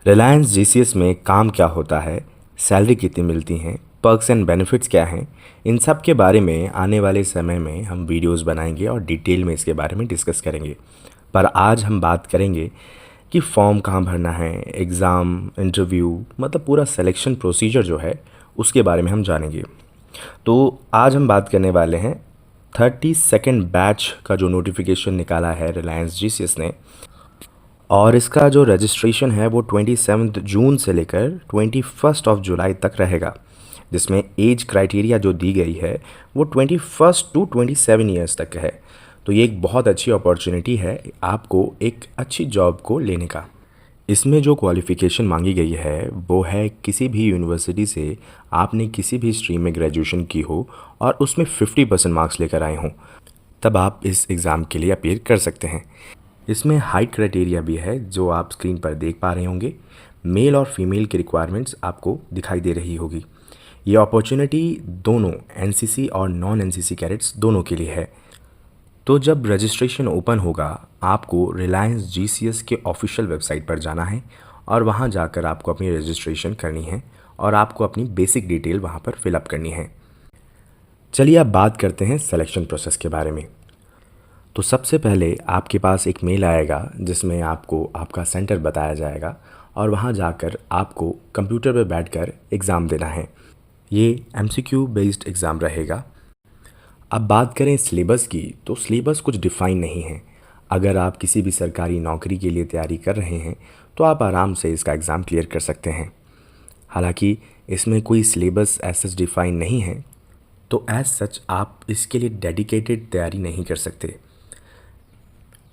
Reliance GCS में काम क्या होता है, सैलरी कितनी मिलती हैं, पर्क्स एंड बेनिफिट्स क्या हैं, इन सब के बारे में आने वाले समय में हम वीडियोस बनाएंगे और डिटेल में इसके बारे में डिस्कस करेंगे। पर आज हम बात करेंगे कि फॉर्म कहाँ भरना है, एग्ज़ाम, इंटरव्यू, मतलब पूरा सिलेक्शन प्रोसीजर जो है उसके बारे में हम जानेंगे। तो आज हम बात करने वाले हैं 32nd बैच का जो नोटिफिकेशन निकाला है रिलायंस जीसीएस ने, और इसका जो रजिस्ट्रेशन है वो 27 जून से लेकर 21 ऑफ जुलाई तक रहेगा, जिसमें एज क्राइटेरिया जो दी गई है वो 21 टू 27 ईयर्स तक है। तो ये एक बहुत अच्छी अपॉर्चुनिटी है आपको एक अच्छी जॉब को लेने का। इसमें जो क्वालिफ़िकेशन मांगी गई है वो है किसी भी यूनिवर्सिटी से आपने किसी भी स्ट्रीम में ग्रेजुएशन की हो और उसमें 50% मार्क्स लेकर आए हों, तब आप इस एग्ज़ाम के लिए अपीयर कर सकते हैं। इसमें हाइट क्राइटेरिया भी है जो आप स्क्रीन पर देख पा रहे होंगे। मेल और फीमेल की रिक्वायरमेंट्स आपको दिखाई दे रही होगी। ये अपॉर्चुनिटी दोनों एनसीसी और नॉन एनसीसी कैडेट्स दोनों के लिए है। तो जब रजिस्ट्रेशन ओपन होगा आपको रिलायंस जीसीएस के ऑफिशियल वेबसाइट पर जाना है और वहाँ जाकर आपको अपनी रजिस्ट्रेशन करनी है और आपको अपनी बेसिक डिटेल वहाँ पर फिलअप करनी है। चलिए अब बात करते हैं सिलेक्शन प्रोसेस के बारे में। तो सबसे पहले आपके पास एक मेल आएगा जिसमें आपको आपका सेंटर बताया जाएगा और वहाँ जाकर आपको कंप्यूटर पर बैठकर एग्ज़ाम देना है। ये एमसीक्यू बेस्ड एग्ज़ाम रहेगा। अब बात करें सिलेबस की, तो सिलेबस कुछ डिफ़ाइन नहीं है। अगर आप किसी भी सरकारी नौकरी के लिए तैयारी कर रहे हैं तो आप आराम से इसका एग्ज़ाम क्लियर कर सकते हैं। हालांकि इसमें कोई सिलेबस एज सच डिफ़ाइन नहीं है, तो एज सच आप इसके लिए डेडिकेटेड तैयारी नहीं कर सकते।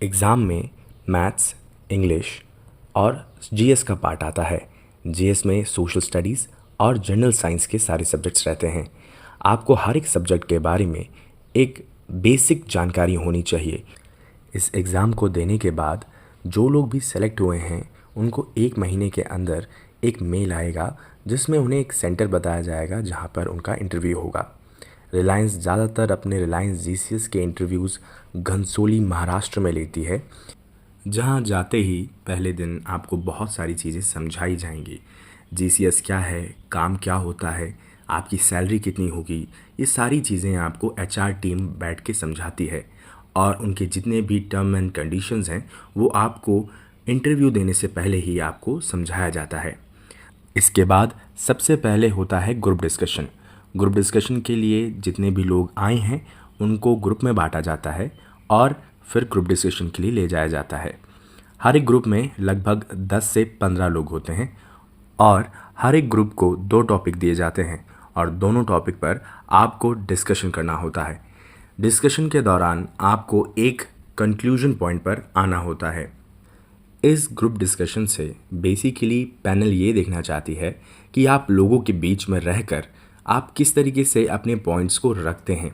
एग्ज़ाम में मैथ्स, इंग्लिश और जीएस का पार्ट आता है। जीएस में सोशल स्टडीज़ और जनरल साइंस के सारे सब्जेक्ट्स रहते हैं। आपको हर एक सब्जेक्ट के बारे में एक बेसिक जानकारी होनी चाहिए। इस एग्ज़ाम को देने के बाद जो लोग भी सेलेक्ट हुए हैं उनको 1 महीने के अंदर एक मेल आएगा जिसमें उन्हें एक सेंटर बताया जाएगा जहां पर उनका इंटरव्यू होगा। रिलायंस ज़्यादातर अपने रिलायंस जीसीएस के इंटरव्यूज़ घनसोली महाराष्ट्र में लेती है, जहां जाते ही पहले दिन आपको बहुत सारी चीज़ें समझाई जाएंगी। जीसीएस क्या है, काम क्या होता है, आपकी सैलरी कितनी होगी, ये सारी चीज़ें आपको एचआर टीम बैठ के समझाती है और उनके जितने भी टर्म एंड कंडीशंस हैं वो आपको इंटरव्यू देने से पहले ही आपको समझाया जाता है। इसके बाद सबसे पहले होता है ग्रुप डिस्कशन। ग्रुप डिस्कशन के लिए जितने भी लोग आए हैं उनको ग्रुप में बांटा जाता है और फिर ग्रुप डिस्कशन के लिए ले जाया जाता है। हर एक ग्रुप में लगभग 10 से 15 लोग होते हैं और हर एक ग्रुप को 2 टॉपिक दिए जाते हैं और दोनों टॉपिक पर आपको डिस्कशन करना होता है। डिस्कशन के दौरान आपको एक कंक्लूजन पॉइंट पर आना होता है। इस ग्रुप डिस्कशन से बेसिकली पैनल ये देखना चाहती है कि आप लोगों के बीच में रहकर आप किस तरीके से अपने पॉइंट्स को रखते हैं।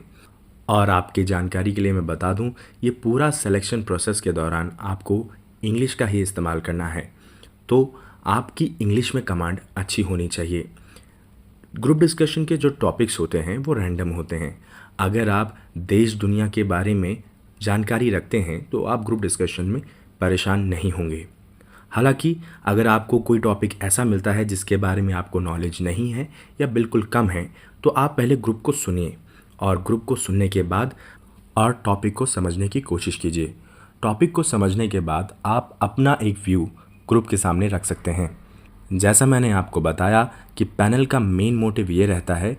और आपकी जानकारी के लिए मैं बता दूं, ये पूरा सिलेक्शन प्रोसेस के दौरान आपको इंग्लिश का ही इस्तेमाल करना है, तो आपकी इंग्लिश में कमांड अच्छी होनी चाहिए। ग्रुप डिस्कशन के जो टॉपिक्स होते हैं वो रैंडम होते हैं। अगर आप देश दुनिया के बारे में जानकारी रखते हैं तो आप ग्रुप डिस्कशन में परेशान नहीं होंगे। हालांकि अगर आपको कोई टॉपिक ऐसा मिलता है जिसके बारे में आपको नॉलेज नहीं है या बिल्कुल कम है, तो आप पहले ग्रुप को सुनिए और ग्रुप को सुनने के बाद और टॉपिक को समझने की कोशिश कीजिए। टॉपिक को समझने के बाद आप अपना एक व्यू ग्रुप के सामने रख सकते हैं। जैसा मैंने आपको बताया कि पैनल का मेन मोटिव ये रहता है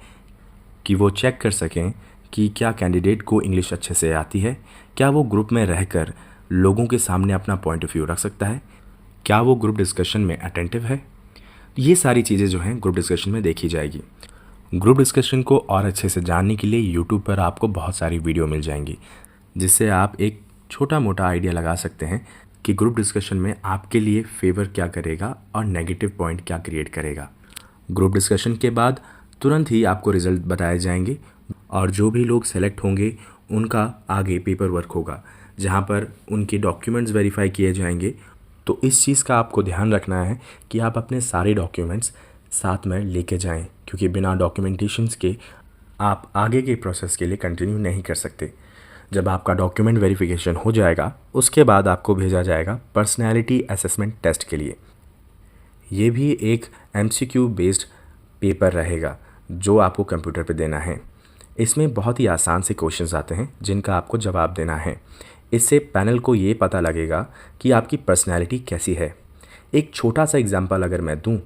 कि वो चेक कर सकें कि क्या कैंडिडेट को इंग्लिश अच्छे से आती है, क्या वो ग्रुप में रहकर लोगों के सामने अपना पॉइंट ऑफ व्यू रख सकता है, क्या वो ग्रुप डिस्कशन में अटेंटिव है। ये सारी चीज़ें जो हैं ग्रुप डिस्कशन में देखी जाएगी। ग्रुप डिस्कशन को और अच्छे से जानने के लिए यूट्यूब पर आपको बहुत सारी वीडियो मिल जाएंगी, जिससे आप एक छोटा मोटा आइडिया लगा सकते हैं कि ग्रुप डिस्कशन में आपके लिए फेवर क्या करेगा और नेगेटिव पॉइंट क्या क्रिएट करेगा। ग्रुप डिस्कशन के बाद तुरंत ही आपको रिजल्ट बताए जाएंगे और जो भी लोग सेलेक्ट होंगे उनका आगे पेपर वर्क होगा जहां पर उनके डॉक्यूमेंट्स वेरीफाई किए जाएंगे। तो इस चीज़ का आपको ध्यान रखना है कि आप अपने सारे डॉक्यूमेंट्स साथ में लेके जाएं, क्योंकि बिना डॉक्यूमेंटेशंस के आप आगे के प्रोसेस के लिए कंटिन्यू नहीं कर सकते। जब आपका डॉक्यूमेंट वेरिफिकेशन हो जाएगा उसके बाद आपको भेजा जाएगा पर्सनैलिटी असेसमेंट टेस्ट के लिए। ये भी एक एमसीक्यू बेस्ड पेपर रहेगा जो आपको कंप्यूटर पे देना है। इसमें बहुत ही आसान से क्वेश्चंस आते हैं जिनका आपको जवाब देना है। इससे पैनल को ये पता लगेगा कि आपकी पर्सनैलिटी कैसी है। एक छोटा सा एग्जांपल अगर मैं दूं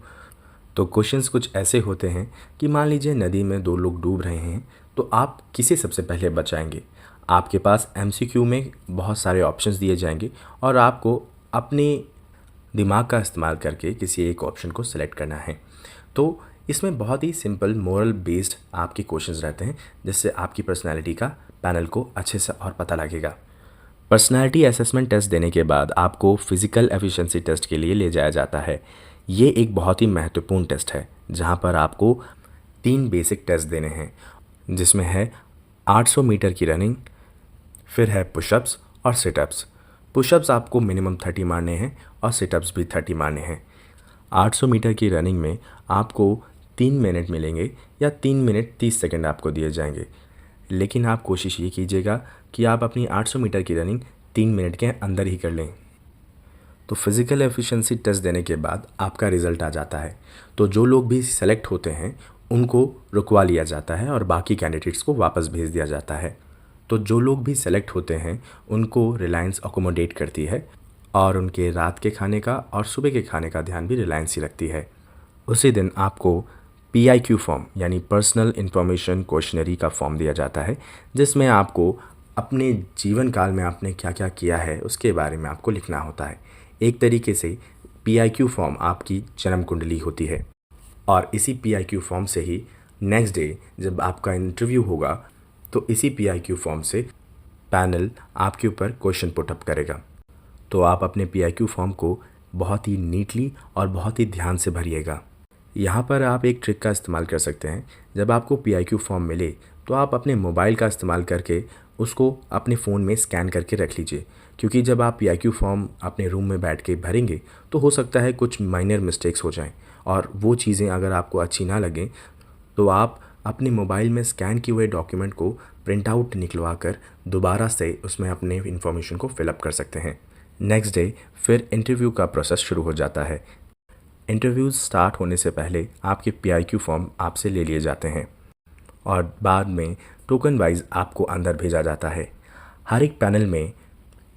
तो क्वेश्चंस कुछ ऐसे होते हैं कि मान लीजिए नदी में दो लोग डूब रहे हैं, तो आप किसे सबसे पहले बचाएंगे। आपके पास एमसीक्यू में बहुत सारे ऑप्शंस दिए जाएंगे और आपको अपने दिमाग का इस्तेमाल करके किसी एक ऑप्शन को सिलेक्ट करना है। तो इसमें बहुत ही सिंपल मोरल बेस्ड आपके क्वेश्चंस रहते हैं, जिससे आपकी पर्सनैलिटी का पैनल को अच्छे से और पता लगेगा। पर्सनैलिटी असेसमेंट टेस्ट देने के बाद आपको फिजिकल एफिशिएंसी टेस्ट के लिए ले जाया जाता है। ये एक बहुत ही महत्वपूर्ण टेस्ट है जहाँ पर आपको 3 बेसिक टेस्ट देने हैं, जिसमें है 800 मीटर की रनिंग, फिर है पुशअप्स और सिटअप्स। पुशअप्स आपको मिनिमम 30 मारने हैं और सिटअप्स भी 30 मारने हैं। 800 मीटर की रनिंग में आपको 3 मिनट मिलेंगे या 3 मिनट 30 सेकंड आपको दिए जाएंगे, लेकिन आप कोशिश ये कीजिएगा कि आप अपनी 800 मीटर की रनिंग 3 मिनट के अंदर ही कर लें। तो फिज़िकल एफिशिएंसी टेस्ट देने के बाद आपका रिज़ल्ट आ जाता है। तो जो लोग भी सेलेक्ट होते हैं उनको रुकवा लिया जाता है और बाकी कैंडिडेट्स को वापस भेज दिया जाता है। तो जो लोग भी सेलेक्ट होते हैं उनको रिलायंस अकोमोडेट करती है और उनके रात के खाने का और सुबह के खाने का ध्यान भी रिलायंस ही रखती है। उसी दिन आपको PIQ फॉर्म यानी पर्सनल इन्फॉर्मेशन क्वेश्चनरी का फॉर्म दिया जाता है, जिसमें आपको अपने जीवन काल में आपने क्या क्या किया है उसके बारे में आपको लिखना होता है। एक तरीके से PIQ फॉर्म आपकी जन्म कुंडली होती है और इसी PIQ फॉर्म से ही नेक्स्ट डे जब आपका इंटरव्यू होगा तो इसी PIQ फॉर्म से पैनल आपके ऊपर क्वेश्चन पुटअप करेगा। तो आप अपने PIQ फॉर्म को बहुत ही नीटली और बहुत ही ध्यान से भरिएगा। यहाँ पर आप एक ट्रिक का इस्तेमाल कर सकते हैं। जब आपको PIQ फॉर्म मिले तो आप अपने मोबाइल का इस्तेमाल करके उसको अपने फ़ोन में स्कैन करके रख लीजिए, क्योंकि जब आप PIQ फॉर्म अपने रूम में बैठ के भरेंगे तो हो सकता है कुछ माइनर मिस्टेक्स हो जाएं और वो चीज़ें अगर आपको अच्छी ना लगें तो आप अपने मोबाइल में स्कैन किए हुए डॉक्यूमेंट को प्रिंट आउट निकलवा कर दोबारा से उसमें अपने इन्फॉर्मेशन को फिलअप कर सकते हैं। नेक्स्ट डे फिर इंटरव्यू का प्रोसेस शुरू हो जाता है। इंटरव्यूज़ स्टार्ट होने से पहले आपके PIQ फॉर्म आपसे ले लिए जाते हैं और बाद में टोकन वाइज आपको अंदर भेजा जाता है। हर एक पैनल में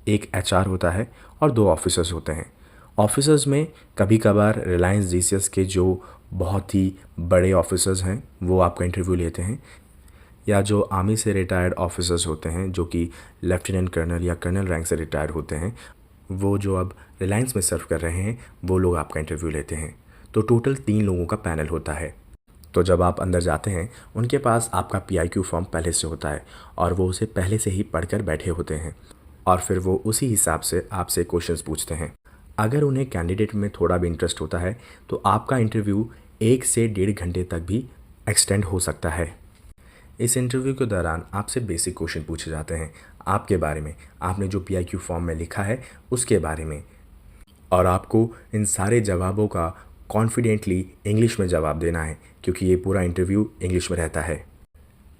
एक HR होता है और 2 ऑफिसर्स होते हैं। ऑफिसर्स में कभी कभार रिलायंस GCS के जो बहुत ही बड़े ऑफिसर्स हैं वो आपका इंटरव्यू लेते हैं, या जो आर्मी से रिटायर्ड ऑफिसर्स होते हैं जो कि लेफ्टिनेंट कर्नल या कर्नल रैंक से रिटायर होते हैं, वो जो अब रिलायंस में सर्व कर रहे हैं वो लोग आपका इंटरव्यू लेते हैं। तो टोटल 3 लोगों का पैनल होता है। तो जब आप अंदर जाते हैं उनके पास आपका PIQ फॉर्म पहले से होता है और वो उसे पहले से ही पढ़कर बैठे होते हैं और फिर वो उसी हिसाब से आपसे क्वेश्चंस पूछते हैं। अगर उन्हें कैंडिडेट में थोड़ा भी इंटरेस्ट होता है तो आपका इंटरव्यू 1 से 1.5 घंटे तक भी एक्सटेंड हो सकता है। इस इंटरव्यू के दौरान आपसे बेसिक क्वेश्चन पूछे जाते हैं आपके बारे में, आपने जो PIQ फॉर्म में लिखा है उसके बारे में, और आपको इन सारे जवाबों का कॉन्फिडेंटली इंग्लिश में जवाब देना है, क्योंकि ये पूरा इंटरव्यू इंग्लिश में रहता है।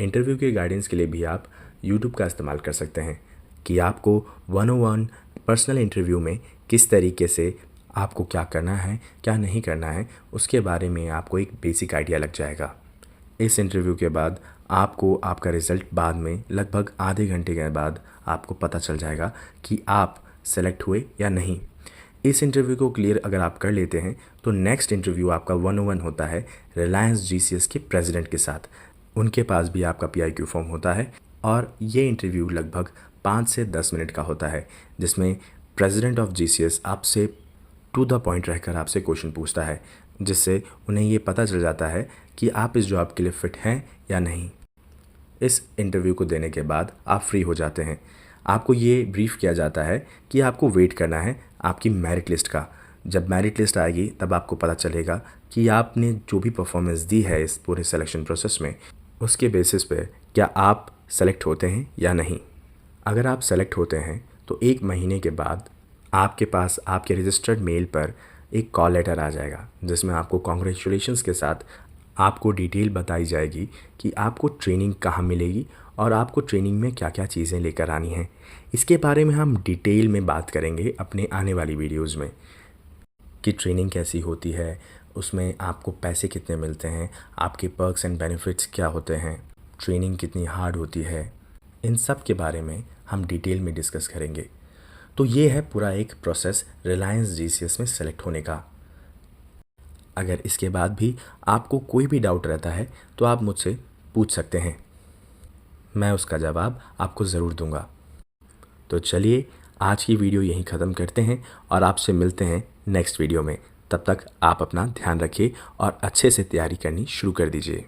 इंटरव्यू के गाइडेंस के लिए भी आप YouTube का इस्तेमाल कर सकते हैं कि आपको 101 पर्सनल इंटरव्यू में किस तरीके से आपको क्या करना है क्या नहीं करना है, उसके बारे में आपको एक बेसिक आइडिया लग जाएगा। इस इंटरव्यू के बाद आपको आपका रिज़ल्ट बाद में लगभग आधे घंटे के बाद आपको पता चल जाएगा कि आप सेलेक्ट हुए या नहीं। इस इंटरव्यू को क्लियर अगर आप कर लेते हैं तो नेक्स्ट इंटरव्यू आपका 101 होता है रिलायंस GCS के प्रेसिडेंट के साथ। उनके पास भी आपका PIQ फॉर्म होता है और ये इंटरव्यू लगभग 5 से 10 मिनट का होता है, जिसमें प्रेसिडेंट ऑफ GCS आपसे टू द पॉइंट रहकर आपसे क्वेश्चन पूछता है, जिससे उन्हें ये पता चल जाता है कि आप इस जॉब के लिए फ़िट हैं या नहीं। इस इंटरव्यू को देने के बाद आप फ्री हो जाते हैं। आपको ये ब्रीफ किया जाता है कि आपको वेट करना है आपकी मेरिट लिस्ट का। जब मेरिट लिस्ट आएगी तब आपको पता चलेगा कि आपने जो भी परफॉर्मेंस दी है इस पूरे सिलेक्शन प्रोसेस में, उसके बेसिस पे क्या आप सेलेक्ट होते हैं या नहीं। अगर आप सेलेक्ट होते हैं तो 1 महीने के बाद आपके पास आपके रजिस्टर्ड मेल पर एक कॉल लेटर आ जाएगा, जिसमें आपको कॉन्ग्रेचुलेशंस के साथ आपको डिटेल बताई जाएगी कि आपको ट्रेनिंग कहाँ मिलेगी और आपको ट्रेनिंग में क्या क्या चीज़ें लेकर आनी हैं। इसके बारे में हम डिटेल में बात करेंगे अपने आने वाली वीडियोज़ में। कि ट्रेनिंग कैसी होती है, उसमें आपको पैसे कितने मिलते हैं, आपके पर्क्स एंड बेनिफिट्स क्या होते हैं, ट्रेनिंग कितनी हार्ड होती है, इन सब के बारे में हम डिटेल में डिस्कस करेंगे। तो ये है पूरा एक प्रोसेस रिलायंस जीसीएस में सेलेक्ट होने का। अगर इसके बाद भी आपको कोई भी डाउट रहता है तो आप मुझसे पूछ सकते हैं, मैं उसका जवाब आपको ज़रूर दूंगा। तो चलिए आज की वीडियो यहीं ख़त्म करते हैं और आपसे मिलते हैं नेक्स्ट वीडियो में। तब तक आप अपना ध्यान रखिए और अच्छे से तैयारी करनी शुरू कर दीजिए।